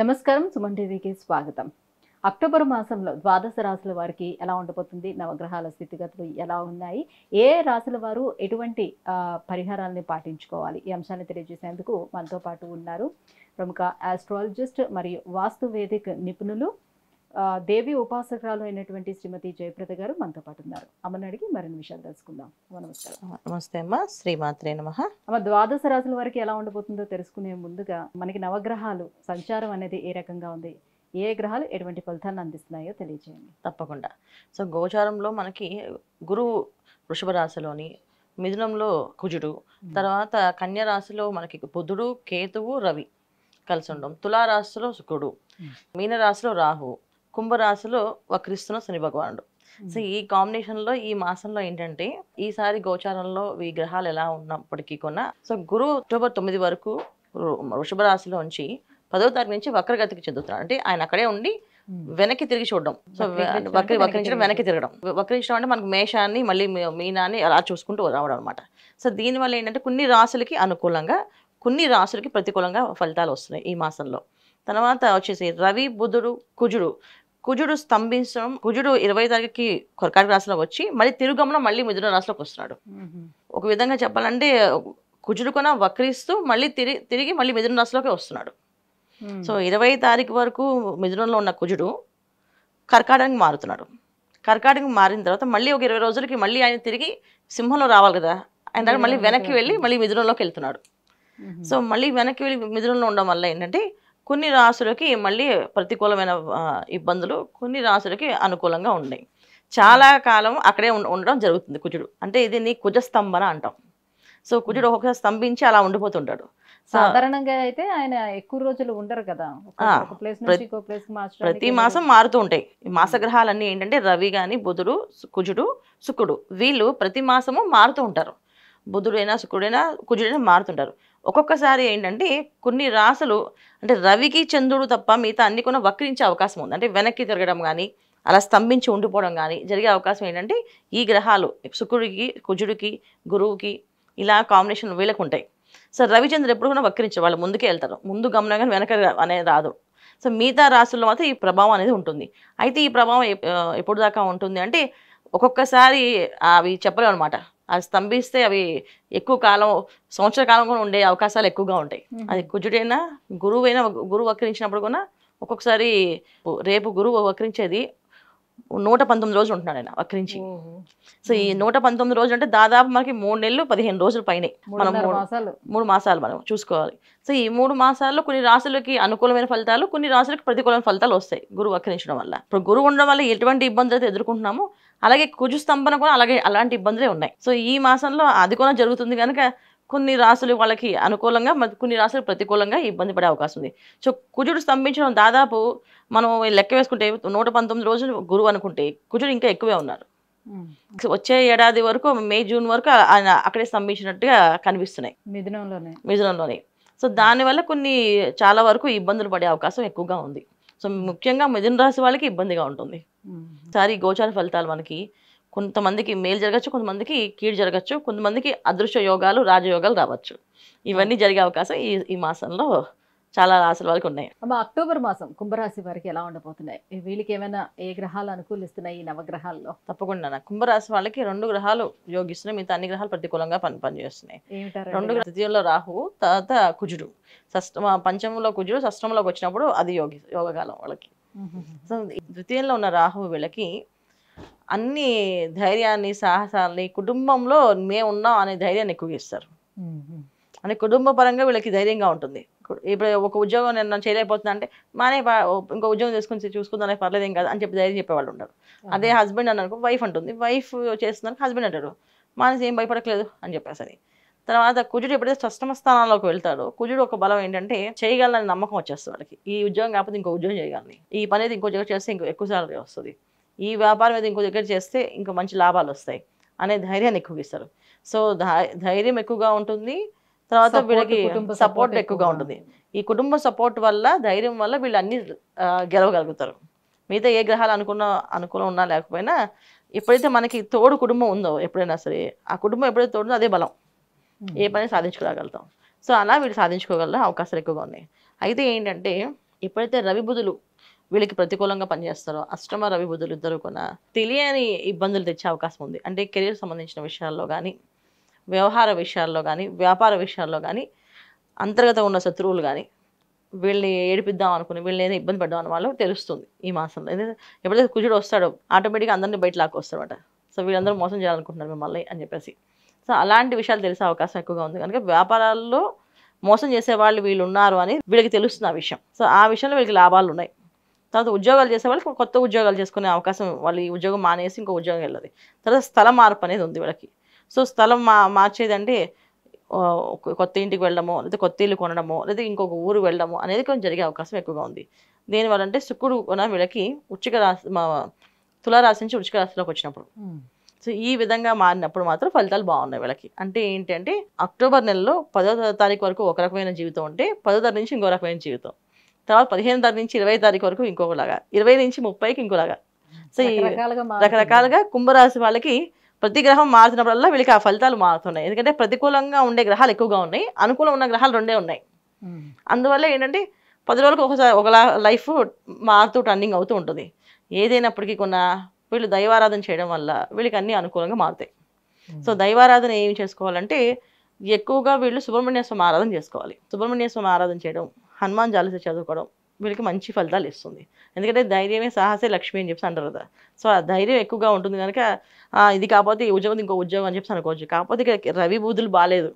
నమస్కారం సుమన్ టీవీకి స్వాగతం. అక్టోబర్ మాసంలో ద్వాదశ రాశుల వారికి ఎలా ఉండబోతుంది, నవగ్రహాల స్థితిగతులు ఎలా ఉన్నాయి, ఏ రాశుల వారు ఎటువంటి పరిహారాలని పాటించుకోవాలి, ఈ అంశాన్ని తెలియజేసేందుకు మనతో పాటు ఉన్నారు ప్రముఖ ఆస్ట్రాలజిస్ట్ మరియు వాస్తు వేదిక నిపుణులు దేవి ఉపాసకురాలు అయినటువంటి శ్రీమతి జయప్రద గారు మనతో పాటు ఉన్నారు. అమ్మని అడిగి మరిన్ని విషయాలు తెలుసుకుందాం. నమస్కారం. నమస్తే అమ్మ. శ్రీమాత్రే నమః. అమ్మ, ద్వాదశ రాశుల వారికి ఎలా ఉండబోతుందో తెలుసుకునే ముందుగా మనకి నవగ్రహాలు సంచారం అనేది ఏ రకంగా ఉంది, ఏ గ్రహాలు ఎటువంటి ఫలితాలను అందిస్తున్నాయో తెలియజేయండి. తప్పకుండా. సో గోచారంలో మనకి గురువు వృషభ రాశిలోని, మిథునంలో కుజుడు, తర్వాత కన్య రాశిలో మనకి బుధుడు, కేతువు, రవి కలిసి ఉండడం, తులారాశిలో శుక్రుడు, మీనరాశిలో రాహు, కుంభరాశిలో వక్రిస్తున్న శని భగవానుడు. సో ఈ కాంబినేషన్లో ఈ మాసంలో ఏంటంటే ఈసారి గోచారంలో ఈ గ్రహాలు ఎలా ఉన్నప్పటికీ కూడా సో గురువు అక్టోబర్ 9 వరకు వృషభ రాశిలో ఉంచి 10వ తారీఖు నుంచి వక్రగతికి చెందుతున్నాడు. అంటే ఆయన అక్కడే ఉండి వెనక్కి తిరిగి చూడడం. సో వక్రించడం, వెనక్కి తిరగడం. వక్రించడం అంటే మనకు మేషాన్ని మళ్ళీ మీనాన్ని అలా చూసుకుంటూ రావడం అనమాట. సో దీనివల్ల ఏంటంటే కొన్ని రాశులకి అనుకూలంగా, కొన్ని రాశులకి ప్రతికూలంగా ఫలితాలు వస్తున్నాయి ఈ మాసంలో. తర్వాత వచ్చేసి రవి, బుధుడు, కుజుడు స్తంభించడం. కుజుడు 20వ తారీఖుకి కర్కాటక రాశిలో వచ్చి మళ్ళీ తిరుగమనం మళ్ళీ మిథున రాశిలోకి వస్తున్నాడు. ఒక విధంగా చెప్పాలంటే కుజుడు కొన వక్రిస్తూ మళ్ళీ తిరిగి మళ్ళీ మిథున రాశిలోకి వస్తున్నాడు. సో 20వ తారీఖు వరకు మిథునంలో ఉన్న కుజుడు కర్కాటకానికి మారుతున్నాడు. కర్కాటకం మారిన తర్వాత మళ్ళీ ఒక 20 రోజులకి మళ్ళీ ఆయన తిరిగి సింహంలో రావాలి కదా, ఆయన మళ్ళీ వెనక్కి వెళ్ళి మళ్ళీ మిథునంలోకి వెళ్తున్నాడు. సో మళ్ళీ వెనక్కి వెళ్ళి మిథునంలో ఉండడం వల్ల ఏంటంటే కొన్ని రాశులకి మళ్ళీ ప్రతికూలమైన ఇబ్బందులు, కొన్ని రాశులకి అనుకూలంగా ఉన్నాయి. చాలా కాలం అక్కడే ఉండడం జరుగుతుంది కుజుడు. అంటే ఇది నీ కుజస్తంభన అంటాం. సో కుజుడు ఒక్కొక్కసారి స్తంభించి అలా ఉండిపోతుంటాడు. సాధారణంగా అయితే ఆయన ఎక్కువ రోజులు ఉండరు కదా, ప్రతి మాసం మారుతూ ఉంటాయి. ఈ మాసగ్రహాలన్నీ ఏంటంటే రవి కానీ, బుధుడు, కుజుడు, శుక్రుడు వీళ్ళు ప్రతి మాసము మారుతూ ఉంటారు. బుధుడైనా, శుక్రుడైనా, కుజుడైనా మారుతుంటారు. ఒక్కొక్కసారి ఏంటంటే కొన్ని రాశులు అంటే రవికి, చంద్రుడు తప్ప మిగతా అన్ని కూడా వక్రించే అవకాశం ఉంది. అంటే వెనక్కి తిరగడం కానీ, అలా స్తంభించి ఉండిపోవడం కానీ జరిగే అవకాశం ఏంటంటే ఈ గ్రహాలు శుక్రుడికి, కుజుడికి, గురువుకి ఇలా కాంబినేషన్ వీళ్ళకు ఉంటాయి. సో రవిచంద్రుడు ఎప్పుడు కూడా వక్రించారు, వాళ్ళు ముందుకే వెళ్తారు. ముందు గమనం కానీ వెనక అనేది రాదు. సో మిగతా రాశుల్లో మాత్రం ఈ ప్రభావం అనేది ఉంటుంది. అయితే ఈ ప్రభావం ఎప్పుడు దాకా ఉంటుంది అంటే ఒక్కొక్కసారి అవి చెప్పలేము అనమాట. అది స్తంభిస్తే అవి ఎక్కువ కాలం, సంవత్సర కాలం కూడా ఉండే అవకాశాలు ఎక్కువగా ఉంటాయి. అది కుజుడైనా, గురువు వక్రించినప్పుడు కూడా ఒక్కొక్కసారి రేపు గురువు వక్రించేది 119 రోజులు ఉంటున్నాడు ఆయన వక్రించి. సో ఈ 119 రోజులు అంటే దాదాపు మనకి 3 నెలలు 15 రోజుల పైనే, మనం 3 మాసాలు మనం చూసుకోవాలి. సో ఈ 3 మాసాల్లో కొన్ని రాశులకి అనుకూలమైన ఫలితాలు, కొన్ని రాశులకి ప్రతికూలమైన ఫలితాలు వస్తాయి గురువు వక్రించడం వల్ల. ఇప్పుడు గురువు ఉండడం వల్ల ఎటువంటి ఇబ్బందులు అయితే ఎదుర్కొంటున్నామో అలాగే కుజు స్తంభన కూడా అలాంటి ఇబ్బందులే ఉన్నాయి. సో ఈ మాసంలో అది కూడా జరుగుతుంది కనుక కొన్ని రాశులు వాళ్ళకి అనుకూలంగా, కొన్ని రాశులు ప్రతికూలంగా ఇబ్బంది పడే అవకాశం ఉంది. సో కుజుడు స్తంభించడం దాదాపు మనం లెక్క వేసుకుంటే 119 రోజులు గురువు అనుకుంటే కుజుడు ఇంకా ఎక్కువే ఉన్నారు. వచ్చే ఏడాది వరకు మే, జూన్ వరకు ఆయన అక్కడే స్తంభించినట్టుగా కనిపిస్తున్నాయి మిథునంలోనే. సో దానివల్ల చాలా వరకు ఇబ్బందులు పడే అవకాశం ఎక్కువగా ఉంది. సో ముఖ్యంగా మిథున రాశి వాళ్ళకి ఇబ్బందిగా ఉంటుంది. సారి గోచార ఫలితాలు మనకి కొంతమందికి మేలు జరగచ్చు, కొంతమందికి కీడు జరగచ్చు, కొంతమందికి అదృశ్య యోగాలు, రాజయోగాలు రావచ్చు. ఇవన్నీ జరిగే అవకాశం ఈ మాసంలో చాలా రాశుల వాళ్ళకి ఉన్నాయి. అక్టోబర్ మాసం కుంభరాశి వారికి ఎలా ఉండబోతున్నాయి, వీళ్ళకి ఏమైనా ఏ గ్రహాలు అనుకూలిస్తున్నాయి ఈ నవగ్రహాల్లో? తప్పకుండా కుంభరాశి వాళ్ళకి 2 గ్రహాలు యోగిస్తున్నాయి, మిగతా అన్ని గ్రహాలు ప్రతికూలంగా పనిచేస్తున్నాయి. 2 తృతీయంలో రాహు, తర్వాత కుజుడు, పంచమంలో కుజుడు షష్టంలోకి వచ్చినప్పుడు అది యోగకాలం వాళ్ళకి. సో తృతీయంలో ఉన్న రాహు వీళ్ళకి అన్ని ధైర్యాన్ని, సాహసాలని, కుటుంబంలో మేము ఉన్నాం అనే ధైర్యాన్ని ఎక్కువ ఇస్తారు. అంటే కుటుంబ పరంగా వీళ్ళకి ధైర్యంగా ఉంటుంది. ఇప్పుడు ఒక ఉద్యోగం నేను చేయలేకపోతున్నా అంటే మానే ఇంకో ఉద్యోగం చూసుకుందానే పర్లేదేం కాదు అని చెప్పి ధైర్యం చెప్పేవాళ్ళు ఉంటారు. అదే హస్బెండ్ అన్నాను, వైఫ్ అంటుంది, వైఫ్ చేస్తున్నాను, హస్బెండ్ అంటాడు మానేసి ఏం భయపడట్లేదు అని చెప్పేసి. తర్వాత కుజుడు ఎప్పుడైతే షష్టమ స్థానాల్లోకి వెళ్తాడో కుజుడు ఒక బలం ఏంటంటే చేయగలనని నమ్మకం వచ్చేస్తుంది వాళ్ళకి. ఈ ఉద్యోగం కాకపోతే ఇంకో ఉద్యోగం చేయగలని, ఈ పని అయితే ఇంకో దగ్గర చేస్తే ఇంకో ఎక్కువ సాలరీ వస్తుంది, ఈ వ్యాపారం అయితే ఇంకో దగ్గర చేస్తే ఇంకా మంచి లాభాలు వస్తాయి అనే ధైర్యాన్ని ఎక్కువ ఇస్తారు. సో ధైర్యం ఎక్కువగా ఉంటుంది. తర్వాత వీళ్ళకి సపోర్ట్ ఎక్కువగా ఉంటుంది. ఈ కుటుంబ సపోర్ట్ వల్ల, ధైర్యం వల్ల వీళ్ళు అన్ని గెలవగలుగుతారు. మిగతా ఏ గ్రహాలు అనుకూలం ఉన్నా లేకపోయినా ఎప్పుడైతే మనకి తోడు కుటుంబం ఉందో ఎప్పుడైనా సరే ఆ కుటుంబం ఎప్పుడైతే తోడుందో అదే బలం, ఏ పని సాధించుకోగలుగుతాం. సో అలా వీళ్ళు సాధించుకోగల అవకాశాలు ఎక్కువగా ఉన్నాయి. అయితే ఏంటంటే ఎప్పుడైతే రవి బుధులు వీళ్ళకి ప్రతికూలంగా పనిచేస్తారో, అష్టమ రవి బుధులు ఇద్దరు కూడా తెలియని ఇబ్బందులు తెచ్చే అవకాశం ఉంది. అంటే కెరీర్ సంబంధించిన విషయాల్లో కానీ, వ్యవహార విషయాల్లో కానీ, వ్యాపార విషయాల్లో కానీ, అంతర్గత ఉన్న శత్రువులు కానీ, వీళ్ళని ఏడిపిద్దాం అనుకుని వీళ్ళని ఏదో ఇబ్బంది పడ్డాం అని వాళ్ళకి తెలుస్తుంది ఈ మాసంలో. ఎందుకంటే ఎప్పుడైతే కుజుడు వస్తాడో ఆటోమేటిక్గా అందరినీ బయట లాక్కొస్తాడట. సో వీళ్ళందరూ మోసం చేయాలనుకుంటున్నారు మిమ్మల్ని అని చెప్పేసి. సో అలాంటి విషయాలు తెలిసే అవకాశం ఎక్కువగా ఉంది. కనుక వ్యాపారాల్లో మోసం చేసే వాళ్ళు వీళ్ళు ఉన్నారు అని వీళ్ళకి తెలుస్తుంది ఆ విషయం. సో ఆ విషయంలో వీళ్ళకి లాభాలు ఉన్నాయి. తర్వాత ఉద్యోగాలు చేసే వాళ్ళకి కొత్త ఉద్యోగాలు చేసుకునే అవకాశం, వాళ్ళు ఈ ఉద్యోగం మానేసి ఇంకో ఉద్యోగం వెళ్ళదు. తర్వాత స్థల మార్పు అనేది ఉంది వీళ్ళకి. సో స్థలం మార్చేదంటే కొత్త ఇంటికి వెళ్ళడమో, లేదా కొత్త ఇల్లు కొనడమో, లేదా ఇంకొక ఊరు వెళ్ళడమో అనేది కొంచెం జరిగే అవకాశం ఎక్కువగా ఉంది. దేనివల్ల అంటే శుక్రుడు కూడా వీళ్ళకి వృశ్చిక రాశి, తులారాశి నుంచి వృశ్చిక రాశిలోకి వచ్చినప్పుడు, సో ఈ విధంగా మారినప్పుడు మాత్రం ఫలితాలు బాగున్నాయి వీళ్ళకి. అంటే ఏంటి అంటే అక్టోబర్ నెలలో 10వ తారీఖు వరకు ఒక రకమైన జీవితం ఉంటే 10వ తారీఖు నుంచి ఇంకో రకమైన జీవితం, తర్వాత 15వ తారీఖు నుంచి 20వ తారీఖు వరకు ఇంకొకలాగా, 20 నుంచి 30కి ఇంకోలాగా. సో ఈ రకరకాలుగా కుంభరాశి వాళ్ళకి ప్రతి గ్రహం మారుతున్నప్పుడల్లా వీళ్ళకి ఆ ఫలితాలు మారుతున్నాయి. ఎందుకంటే ప్రతికూలంగా ఉండే గ్రహాలు ఎక్కువగా ఉన్నాయి, అనుకూలం ఉన్న గ్రహాలు 2 ఉన్నాయి. అందువల్ల ఏంటంటే 10 రోజులకు ఒకసారి ఒకలా లైఫ్ మారుతూ టర్నింగ్ అవుతూ ఉంటుంది. ఏదైనప్పటికీ కొన్నా వీళ్ళు దైవారాధన చేయడం వల్ల వీళ్ళకి అన్నీ అనుకూలంగా మారుతాయి. సో దైవారాధన ఏం చేసుకోవాలంటే ఎక్కువగా వీళ్ళు సుబ్రహ్మణ్య స్వామి ఆరాధన చేసుకోవాలి. సుబ్రహ్మణ్య స్వామి ఆరాధన చేయడం, హనుమాన్ చాలీసా చదువుకోవడం వీళ్ళకి మంచి ఫలితాలు ఇస్తుంది. ఎందుకంటే ధైర్యమే సాహసే లక్ష్మి అని చెప్పి అంటారు కదా. సో ఆ ధైర్యం ఎక్కువగా ఉంటుంది కనుక ఇది కాకపోతే ఈ ఉద్యోగం ఇంకో ఉద్యోగం అని చెప్పి అనుకోవచ్చు. కాకపోతే ఇక్కడ రవి బుధులు బాగాలేదు,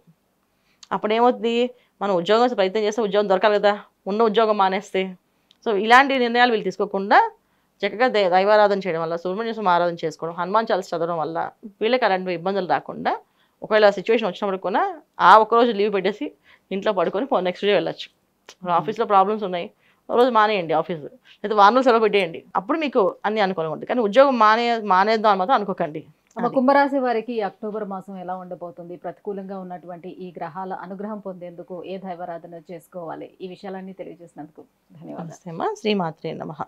అప్పుడేమవుతుంది, మనం ఉద్యోగం ప్రయత్నం చేస్తే ఉద్యోగం దొరకాలి కదా, ఉన్న ఉద్యోగం మానేస్తే. సో ఇలాంటి నిర్ణయాలు వీళ్ళు తీసుకోకుండా చక్కగా దైవారాధన చేయడం వల్ల, సుబ్రహ్మణ్య స్వామి ఆరాధన చేసుకోవడం, హనుమాన్ చాలీసా చదవడం వల్ల వీళ్ళకి అలాంటి ఇబ్బందులు రాకుండా, ఒకవేళ సిచ్యువేషన్ వచ్చినప్పుడు కూడా ఆ ఒక్కరోజు లీవ్ పెట్టేసి ఇంట్లో పడుకొని నెక్స్ట్ డే వెళ్ళొచ్చు. ఆఫీస్లో ప్రాబ్లమ్స్ ఉన్నాయి, రోజు మానేయండి ఆఫీస్, లేదా వారంలో సెలవు పెట్టేయండి, అప్పుడు మీకు అన్ని అనుకూలంగా ఉంటుంది. కానీ ఉద్యోగం మానేద్దాం అని మాత్రం అనుకోకండి. కుంభరాశి వారికి అక్టోబర్ మాసం ఎలా ఉండబోతుంది, ప్రతికూలంగా ఉన్నటువంటి ఈ గ్రహాల అనుగ్రహం పొందేందుకు ఏ దైవారాధన చేసుకోవాలి, ఈ విషయాలన్నీ తెలియజేసినందుకు ధన్యవాదాలు. శ్రీమాత్రే నమః.